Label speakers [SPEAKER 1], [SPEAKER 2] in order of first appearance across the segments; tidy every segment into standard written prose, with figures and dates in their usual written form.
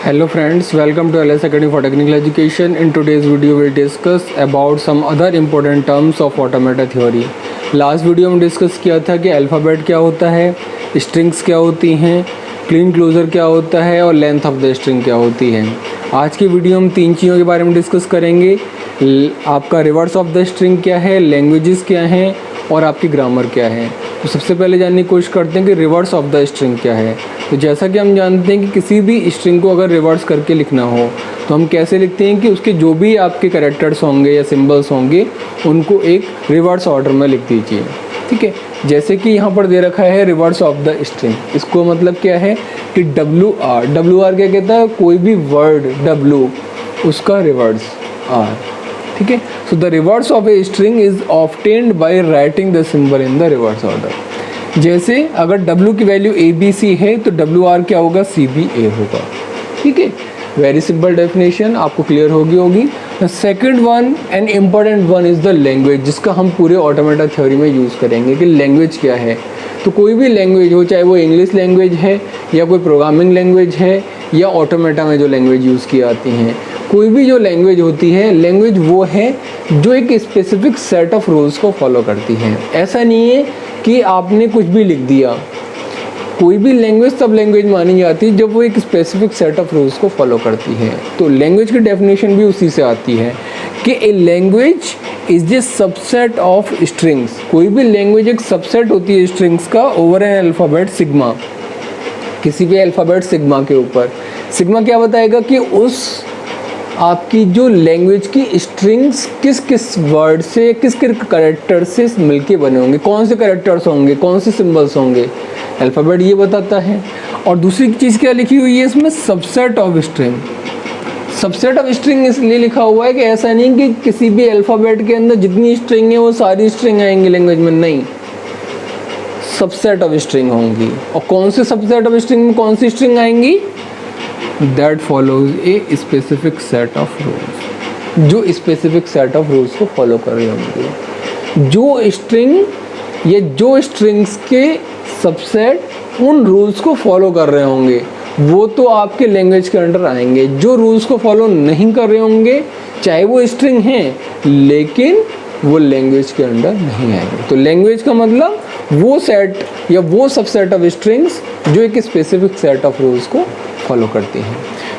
[SPEAKER 1] Hello friends, welcome to LS Academy for Technical Education. In today's video we'll discuss about some other important terms of automata theory. Last video में discuss किया था कि alphabet क्या होता है, strings क्या होती हैं, क्लीन क्लोजर क्या होता है और लेंथ ऑफ द स्ट्रिंग क्या होती है। आज की वीडियो में तीन चीज़ों के बारे में डिस्कस करेंगे। आपका रिवर्स ऑफ द स्ट्रिंग क्या है, लैंग्वेजेस क्या हैं और आपकी ग्रामर क्या है। तो सबसे पहले जानने की कोशिश करते हैं कि रिवर्स ऑफ द स्ट्रिंग क्या है। तो जैसा कि हम जानते हैं कि किसी भी स्ट्रिंग को अगर रिवर्स करके लिखना हो तो हम कैसे लिखते हैं कि उसके जो भी आपके कैरेक्टर्स होंगे या सिंबल्स होंगे उनको एक रिवर्स ऑर्डर में लिख दीजिए। ठीक है, जैसे कि यहाँ पर दे रखा है रिवर्स ऑफ द स्ट्रिंग। इसको मतलब क्या है कि WR क्या कहता है, कोई भी वर्ड W उसका रिवर्स R। ठीक है, so the reverse of a string is obtained by writing the symbol in the reverse order. जैसे अगर W की वैल्यू ABC है तो WR क्या होगा, CBA होगा। ठीक है, वेरी सिंपल डेफिनेशन, आपको क्लियर होगी। The second one and important one is the language, जिसका हम पूरे ऑटोमेटा थ्योरी में यूज़ करेंगे कि लैंग्वेज क्या है। तो कोई भी लैंग्वेज हो, चाहे वो इंग्लिश लैंग्वेज है या कोई प्रोग्रामिंग लैंग्वेज है या ऑटोमेटा में जो लैंग्वेज यूज़ की जाती हैं, कोई भी जो लैंग्वेज होती है, लैंग्वेज वो है जो एक स्पेसिफिक सेट ऑफ रूल्स को फॉलो करती है। ऐसा नहीं है कि आपने कुछ भी लिख दिया। कोई भी लैंग्वेज तब लैंग्वेज मानी जाती है जब वो एक स्पेसिफिक सेट ऑफ रूल्स को फॉलो करती है। तो लैंग्वेज की डेफिनेशन भी उसी से आती है कि a language is a subset of strings. कोई भी लैंग्वेज एक सबसेट होती है स्ट्रिंग्स का ओवर एन अल्फ़ाबेट सिग्मा, किसी भी अल्फ़ाबेट सिग्मा के ऊपर। सिग्मा क्या बताएगा कि उस आपकी जो लैंग्वेज की स्ट्रिंग्स किस किस वर्ड से, किस किस करेक्टर से मिलके बने होंगे, कौन से करेक्टर्स होंगे, कौन से सिंबल्स होंगे, अल्फ़ाबेट ये बताता है। और दूसरी चीज़ क्या लिखी हुई है इसमें, subset of string. Subset of string इसलिए लिखा हुआ है कि ऐसा नहीं कि किसी भी अल्फ़ाबेट के अंदर जितनी स्ट्रिंग है वो सारी स्ट्रिंग आएंगी लैंग्वेज में, नहीं, सबसेट ऑफ स्ट्रिंग होंगी। और कौन से सबसेट ऑफ स्ट्रिंग में कौन सी स्ट्रिंग आएंगी, that follows a specific set of rules, जो स्पेसिफिक सेट ऑफ रूल्स को फॉलो कर रहे होंगे। जो स्ट्रिंग या जो स्ट्रिंग्स के सबसेट उन रूल्स को फॉलो कर रहे होंगे वो तो आपके लैंग्वेज के अंडर आएंगे। जो रूल्स को फॉलो नहीं कर रहे होंगे, चाहे वो स्ट्रिंग हैं लेकिन वो लैंग्वेज के अंडर नहीं आएंगे। तो लैंग्वेज का मतलब वो सेट या वो सबसेट ऑफ स्ट्रिंग्स जो एक स्पेसिफिक सेट ऑफ रूल्स को फॉलो करती हैं।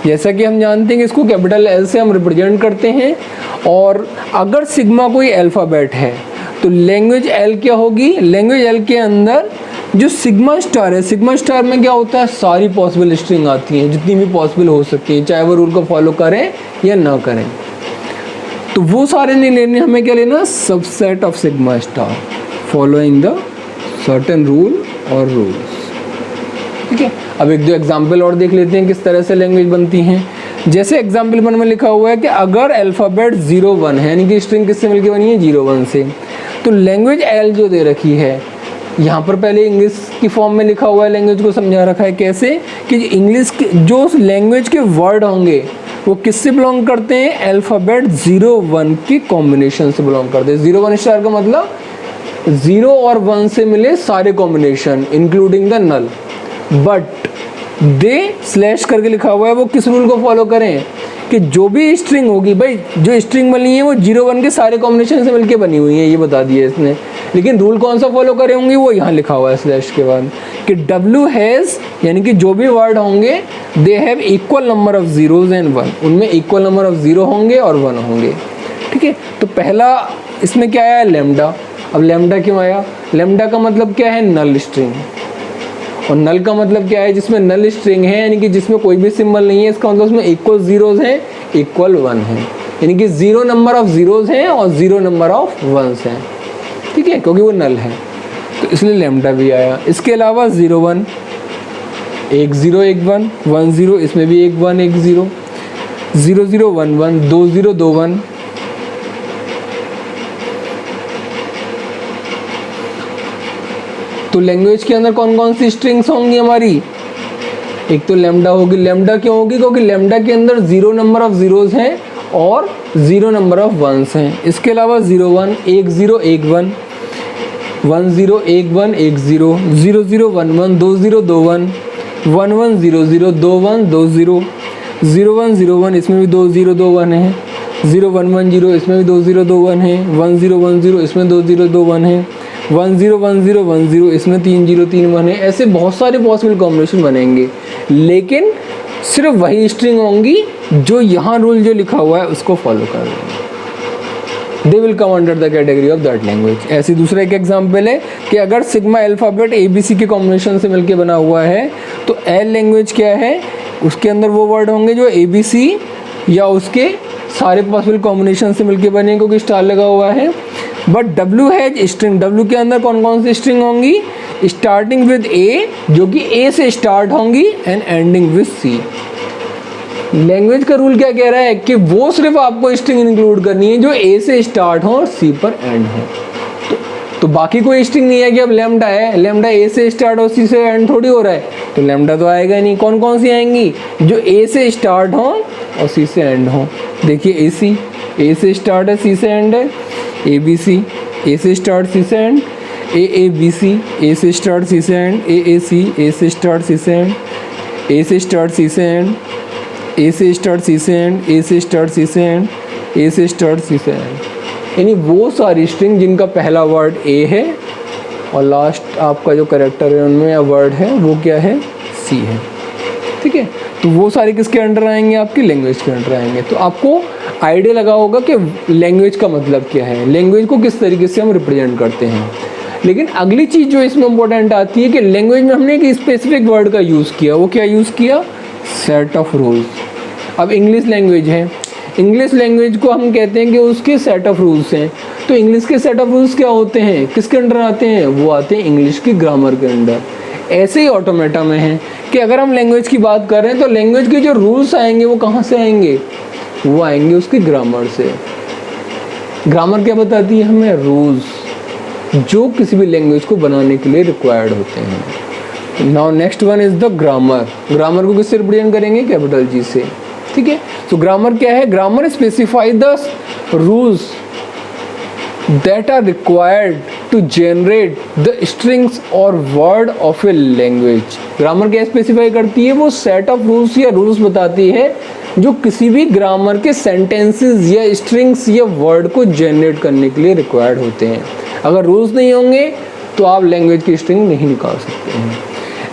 [SPEAKER 1] जैसा कि हम जानते हैं कि इसको कैपिटल L से हम रिप्रेजेंट करते हैं। और अगर सिग्मा कोई अल्फ़ाबेट है तो लैंग्वेज L क्या होगी, लैंग्वेज L के अंदर जो सिग्मा स्टार है, सिग्मा स्टार में क्या होता है, सारी पॉसिबल स्ट्रिंग आती हैं जितनी भी पॉसिबल हो सकती हैं, चाहे वो रूल को फॉलो करें या ना करें। तो वो सारे नहीं लेने, हमें क्या लेना, subset of sigma star following the certain rule और रूल्स। ठीक है, अब एक दो एग्जाम्पल और देख लेते हैं किस तरह से लैंग्वेज बनती हैं। जैसे एग्जाम्पल 1 में लिखा हुआ है कि अगर अल्फ़ाबेट 0-1 है, यानी कि स्ट्रिंग किससे मिलकर बनी है, 0-1 से, तो लैंग्वेज L जो दे रखी है, यहाँ पर पहले इंग्लिश की फॉर्म में लिखा हुआ है, लैंग्वेज को समझा रखा है कैसे कि इंग्लिश के जो लैंग्वेज के वर्ड होंगे वो किससे बिलोंग करते हैं, अल्फ़ाबेट 0-1 के कॉम्बिनेशन से बिलोंग करते हैं। 0-1 स्टार का मतलब 0 और 1 से मिले सारे combination including the null. But they slash करके लिखा हुआ है, वो किस रूल को फॉलो करें कि जो भी स्ट्रिंग होगी, भाई जो स्ट्रिंग बनी है वो 0-1 के सारे कॉम्बिनेशन से मिलके बनी हुई है, ये बता दिया इसने। लेकिन रूल कौन सा फॉलो करे होंगे वो यहाँ लिखा हुआ है स्लैश के बाद कि W हैज़, यानी कि जो भी वर्ड होंगे, they have equal number of zeros and 1, उनमें इक्वल नंबर ऑफ 0 होंगे और 1 होंगे। ठीक है, तो पहला इसमें क्या आया, लैम्डा। अब लैम्डा क्यों आया, लैम्डा का मतलब क्या है, नल स्ट्रिंग। और नल का मतलब क्या है, जिसमें नल स्ट्रिंग है यानी कि जिसमें कोई भी सिंबल नहीं है, इसका मतलब उसमें इक्वल जीरोज हैं, इक्वल 1 है, यानी कि 0 नंबर ऑफ जीरोज हैं और 0 नंबर ऑफ 1s हैं। ठीक है, क्योंकि वो नल है तो इसलिए लैम्डा भी आया। इसके अलावा 0-1, 1-0 1-1, 1-0, इसमें भी 1-1 1-0, 0-0 1-1, 2-0 2-1। तो लैंग्वेज के अंदर कौन कौन सी स्ट्रिंग्स होंगी हमारी, एक तो लैम्डा होगी। लैम्डा क्यों होगी, क्योंकि लैम्डा के अंदर 0 नंबर ऑफ जीरोज हैं और 0 नंबर ऑफ 1s हैं। इसके अलावा 0-1, 1-0 1-1, 1-0 1-1 1-0, 0-0 1-1, 2-0 2-1, 1-1 0-0, 2-1 2-0, 0101 इसमें भी 2 0 2 1 है, 0110 इसमें भी 2 0 2 1 है, 1010 इसमें 2 0 2 1 है, 101010 इसमें 3 0 3 1 है। ऐसे बहुत सारे पॉसिबल कॉम्बिनेशन बनेंगे, लेकिन सिर्फ वही स्ट्रिंग होंगी जो यहाँ रूल जो लिखा हुआ है उसको फॉलो कर रहे हैं। They will come under the category of that language. ऐसे दूसरा एक एग्जाम्पल है कि अगर सिग्मा अल्फ़ाबेट ABC के कॉम्बिनेशन से मिलके बना हुआ है तो एल लैंग्वेज क्या है, उसके अंदर वो वर्ड होंगे जो ABC या उसके सारे पॉसिबल कॉम्बिनेशन से मिलके बने, क्योंकि स्टार लगा हुआ है। बट W है स्ट्रिंग, W के अंदर कौन कौन सी स्ट्रिंग होंगी, स्टार्टिंग विद A जो कि A से स्टार्ट होंगी and ending with C। Language का रूल क्या कह रहा है कि वो सिर्फ आपको स्ट्रिंग इंक्लूड करनी है जो A से स्टार्ट हो और C पर एंड हो। तो बाकी कोई स्ट्रिंग नहीं है कि अब लैम्डा है, लैम्डा A से स्टार्ट हो C से एंड थोड़ी हो रहा है, तो लैम्डा तो आएगा नहीं। कौन कौन सी आएंगी, जो A से स्टार्ट हो और C से एंड हो। देखिए AC, A से स्टार्ट है C से एंड है, ABC A से स्टार्ट C से एंड, AABC A से स्टार्ट C से एंड, AAC A से स्टार्ट C से एंड, A से स्टार्ट C से एंड, A से स्टार्ट C से एंड, A से स्टार्ट C से एंड, A से स्टार्ट C से एंड। यानी वो सारी स्ट्रिंग जिनका पहला वर्ड A है और लास्ट आपका जो कैरेक्टर है उनमें या वर्ड है वो क्या है, C है। ठीक है, तो वो सारे किसके अंडर आएंगे, आपकी लैंग्वेज के अंडर आएंगे। तो आपको आइडिया लगा होगा कि लैंग्वेज का मतलब क्या है, लैंग्वेज को किस तरीके से हम रिप्रेजेंट करते हैं। लेकिन अगली चीज़ जो इसमें इम्पोर्टेंट आती है कि लैंग्वेज में हमने एक स्पेसिफिक वर्ड का यूज़ किया, वो क्या यूज़ किया, सेट ऑफ रूल्स। अब इंग्लिश लैंग्वेज है, इंग्लिश लैंग्वेज को हम कहते हैं कि उसके सेट ऑफ रूल्स हैं। तो इंग्लिश के सेट ऑफ रूल्स क्या होते हैं, किसके अंडर आते हैं, वो आते हैं इंग्लिश की ग्रामर के अंडर। ऐसे ही ऑटोमेटा में है कि अगर हम लैंग्वेज की बात कर रहे हैं तो लैंग्वेज के जो रूल्स आएंगे वो कहाँ से आएंगे, वो आएंगे उसकी ग्रामर से। ग्रामर क्या बताती है हमें, रूल्स जो किसी भी लैंग्वेज को बनाने के लिए रिक्वायर्ड होते हैं। Now next one is the grammar. Grammar को किससे रिप्रेजेंट करेंगे, कैपिटल G से। ठीक है, तो ग्रामर क्या है, grammar specify the rules that are required to generate the strings or word of a language। Grammar क्या स्पेसिफाई करती है, वो सेट ऑफ रूल्स या रूल्स बताती है जो किसी भी ग्रामर के सेंटेंसेस या स्ट्रिंग्स या वर्ड को जनरेट करने के लिए रिक्वायर्ड होते हैं। अगर रूल्स नहीं होंगे तो आप लैंग्वेज की स्ट्रिंग नहीं निकाल सकते हैं।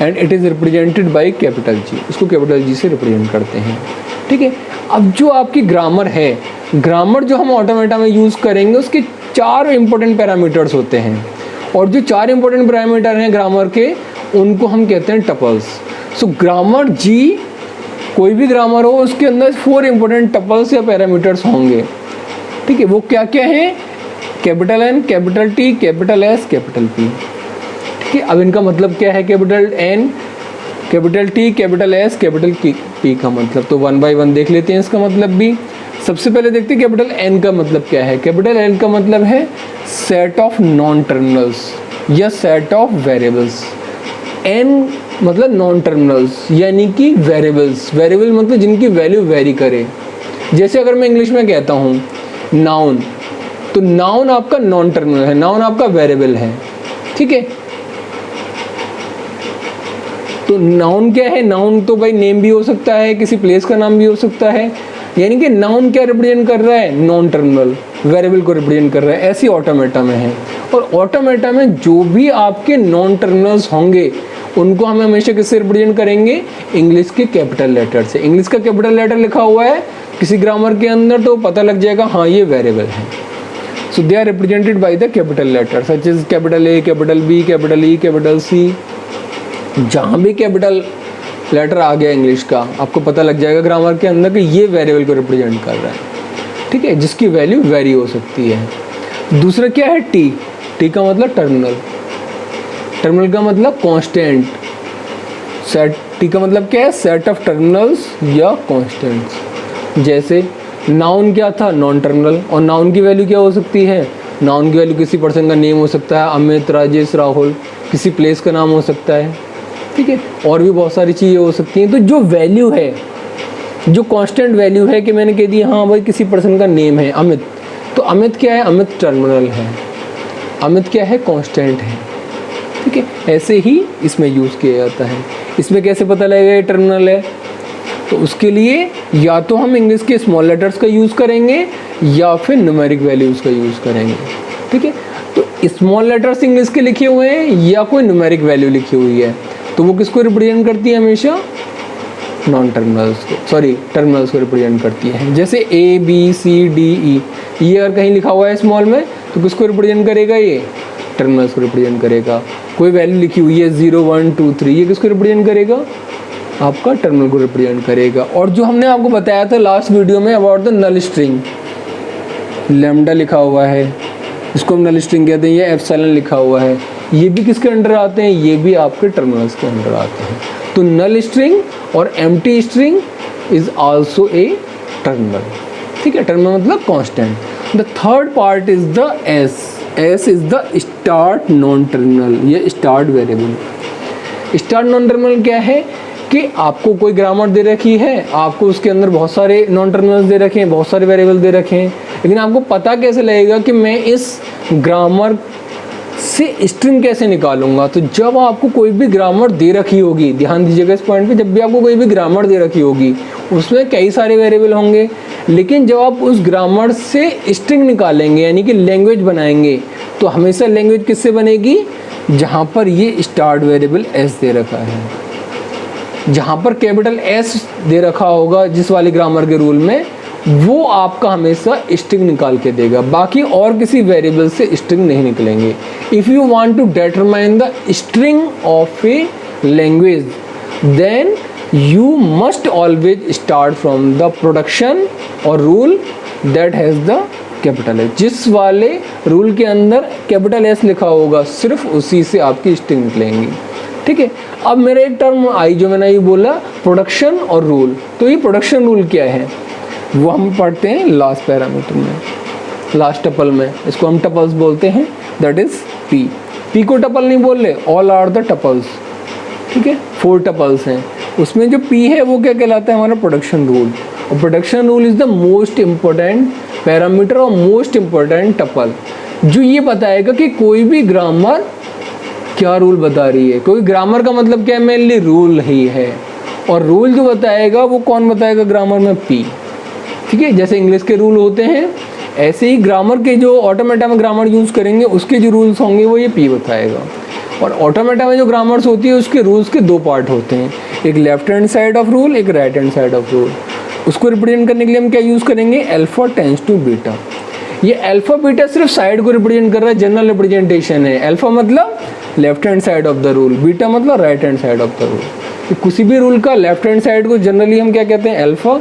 [SPEAKER 1] And it is represented by capital G, इसको कैपिटल G से रिप्रेजेंट करते हैं। ठीक है, अब जो आपकी ग्रामर है, ग्रामर जो हम ऑटोमेटा में यूज़ करेंगे उसके 4 इंपॉर्टेंट पैरामीटर्स होते हैं, और जो 4 इंपॉर्टेंट पैरामीटर हैं ग्रामर के उनको हम कहते हैं टपल्स। सो ग्रामर G, कोई भी ग्रामर हो उसके अंदर 4 इंपॉर्टेंट टपल्स या पैरामीटर्स होंगे। ठीक है, वो क्या क्या हैं, capital N, capital T, capital S, capital P। ठीक है, अब इनका मतलब क्या है, capital N, capital T, capital S, capital P का मतलब तो 1 बाय 1 देख लेते हैं इसका मतलब भी। सबसे पहले देखते हैं कैपिटल N का मतलब क्या है। कैपिटल N का मतलब है सेट ऑफ नॉन टर्मिनल्स या सेट ऑफ वेरिएबल्स। N मतलब नॉन टर्मिनल्स यानी कि वेरिएबल्स, वेरिएबल मतलब जिनकी वैल्यू वेरी करे। जैसे अगर मैं इंग्लिश में कहता हूँ नाउन, तो नाउन आपका नॉन टर्मिनल है, नाउन आपका वेरिएबल है। ठीक है, तो नाउन क्या है, नाउन तो भाई नेम भी हो सकता है, किसी प्लेस का नाम भी हो सकता है। यानी कि नाउन क्या रिप्रेजेंट कर रहा है, नॉन टर्मिनल वेरिएबल को रिप्रेजेंट कर रहा है। ऐसी ऑटोमेटा में है, और ऑटोमेटा में जो भी आपके नॉन टर्मिनल्स होंगे उनको हम हमेशा किससे रिप्रेजेंट करेंगे, इंग्लिश के कैपिटल लेटर से। इंग्लिश का कैपिटल लेटर लिखा हुआ है किसी ग्रामर के अंदर तो पता लग जाएगा हाँ ये वेरिएबल है। So they are represented by the capital letter such as capital A, capital B, capital E, capital C। जहाँ भी कैपिटल लेटर आ गया इंग्लिश का, आपको पता लग जाएगा ग्रामर के अंदर कि ये वेरिएबल को रिप्रेजेंट कर रहा है। ठीक है, जिसकी वैल्यू वेरी हो सकती है। दूसरा क्या है, टी का मतलब टर्मिनल, टर्मिनल का मतलब कांस्टेंट। सेट टी का मतलब क्या है, सेट ऑफ टर्मिनल्स या कांस्टेंट्स। जैसे नाउन क्या था, नॉन टर्मिनल, और नाउन की वैल्यू क्या हो सकती है, नाउन की वैल्यू किसी पर्सन का नेम हो सकता है, अमित, राजेश, राहुल, किसी प्लेस का नाम हो सकता है। ठीक है, और भी बहुत सारी चीज़ें हो सकती हैं। तो जो वैल्यू है, जो कांस्टेंट वैल्यू है कि मैंने कह दिया हाँ भाई किसी पर्सन का नेम है अमित, तो अमित क्या है, अमित टर्मिनल है, अमित क्या है, कांस्टेंट है। ठीक है, ऐसे ही इसमें यूज़ किया जाता है। इसमें कैसे पता लगेगा ये टर्मिनल है, तो उसके लिए या तो हम इंग्लिश के स्मॉल लेटर्स का यूज़ करेंगे या फिर न्यूमेरिक वैल्यूज़ का यूज़ करेंगे। ठीक है, तो स्मॉल लेटर्स इंग्लिश के लिखे हुए हैं या कोई न्यूमेरिक वैल्यू लिखी हुई है, तो वो किसको रिप्रेजेंट करती है? हमेशा नॉन टर्मिनल्स को, सॉरी टर्मिनल्स को रिप्रेजेंट करती है। जैसे A B C D E, ये अगर कहीं लिखा हुआ है स्मॉल में तो किसको रिप्रेजेंट करेगा? ये टर्मिनल्स को रिप्रेजेंट करेगा। कोई वैल्यू लिखी हुई है 0 1 2 3, ये किसको रिप्रेजेंट करेगा? आपका टर्मिनल को रिप्रेजेंट करेगा। और जो हमने आपको बताया था लास्ट वीडियो में about the null string, lambda लिखा हुआ है, इसको हम नल स्ट्रिंग कहते हैं, ये एप्सिलॉन लिखा हुआ है, ये भी किसके अंडर आते हैं? ये भी आपके टर्मिनल्स के अंडर आते हैं। तो नल स्ट्रिंग और empty string is also a terminal. ठीक है, टर्मिनल मतलब constant. The third part is the S. S is the start non terminal, ये start variable. Start non terminal क्या है कि आपको कोई ग्रामर दे रखी है, आपको उसके अंदर बहुत सारे नॉन टर्मिनल्स दे रखे हैं, बहुत सारे वेरिएबल दे रखे हैं, लेकिन आपको पता कैसे लगेगा कि मैं इस ग्रामर से स्ट्रिंग कैसे निकालूंगा? तो जब आपको कोई भी ग्रामर दे रखी होगी, ध्यान दीजिएगा इस पॉइंट पे, जब भी आपको कोई भी ग्रामर दे रखी होगी उसमें कई सारे वेरिएबल होंगे, लेकिन जब आप उस ग्रामर से स्ट्रिंग निकालेंगे यानी कि लैंग्वेज बनाएंगे, तो हमेशा लैंग्वेज किससे बनेगी? जहाँ पर ये स्टार्ट वेरिएबल एस दे रखा है, जहाँ पर कैपिटल एस दे रखा होगा जिस वाली ग्रामर के रूल में, वो आपका हमेशा स्ट्रिंग निकाल के देगा। बाकी और किसी वेरिएबल से स्ट्रिंग नहीं निकलेंगे। If you want to determine the string of a language then you must always start from the production और rule that has the capital S. जिस वाले रूल के अंदर कैपिटल एस लिखा होगा सिर्फ उसी से आपकी स्ट्रिंग निकलेंगी। ठीक है, अब मेरा एक टर्म आई जो मैंने ये बोला प्रोडक्शन और रूल, तो ये प्रोडक्शन रूल क्या है वो हम पढ़ते हैं लास्ट पैरामीटर में, लास्ट टपल में, इसको हम टपल्स बोलते हैं, दैट इज पी। पी को टपल नहीं बोल रहे, ऑल आर द टपल्स। ठीक है, 4 टपल्स हैं, उसमें जो पी है वो क्या कहलाता है? हमारा प्रोडक्शन रूल। और production rule is the most important parameter और मोस्ट इम्पोर्टेंट टपल, जो ये बताएगा कि कोई भी ग्रामर क्या रूल बता रही है। कोई ग्रामर का मतलब क्या है? मेनली रूल ही है, और रूल जो बताएगा वो कौन बताएगा? ग्रामर में पी। ठीक है, जैसे इंग्लिश के रूल होते हैं ऐसे ही ग्रामर के जो ऑटोमेटा में ग्रामर यूज़ करेंगे उसके जो रूल्स होंगे वो ये पी बताएगा। और ऑटोमेटा में जो ग्रामर्स होती है उसके रूल्स के 2 पार्ट होते हैं, एक left hand side of rule, एक right hand side of rule. उसको रिप्रेजेंट करने के लिए हम क्या यूज़ करेंगे? Alpha tends to beta. ये अल्फा बीटा सिर्फ साइड को रिप्रेजेंट कर रहा है, जनरल रिप्रेजेंटेशन है। अल्फा मतलब left hand side of the rule, beta मतलब right hand side of the rule. तो किसी भी रूल का लेफ्ट हैंड साइड को जनरली हम क्या कहते हैं? अल्फा,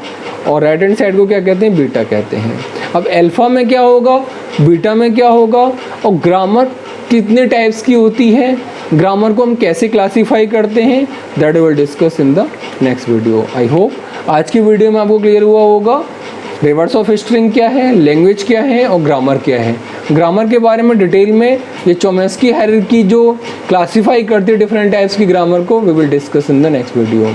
[SPEAKER 1] और राइट हैंड साइड को क्या कहते हैं? बीटा कहते हैं। अब अल्फा में क्या होगा, बीटा में क्या होगा, और ग्रामर कितने टाइप्स की होती है, ग्रामर को हम कैसे क्लासीफाई करते हैं, that we will discuss in the next video. I hope आज की वीडियो में आपको क्लियर हुआ होगा रिवर्स ऑफ स्ट्रिंग क्या है, लैंग्वेज क्या है और ग्रामर क्या है। ग्रामर के बारे में डिटेल में ये चोमेस्की हायरार्की जो क्लासीफाई करती है डिफरेंट टाइप्स की ग्रामर को, we will discuss in the next video.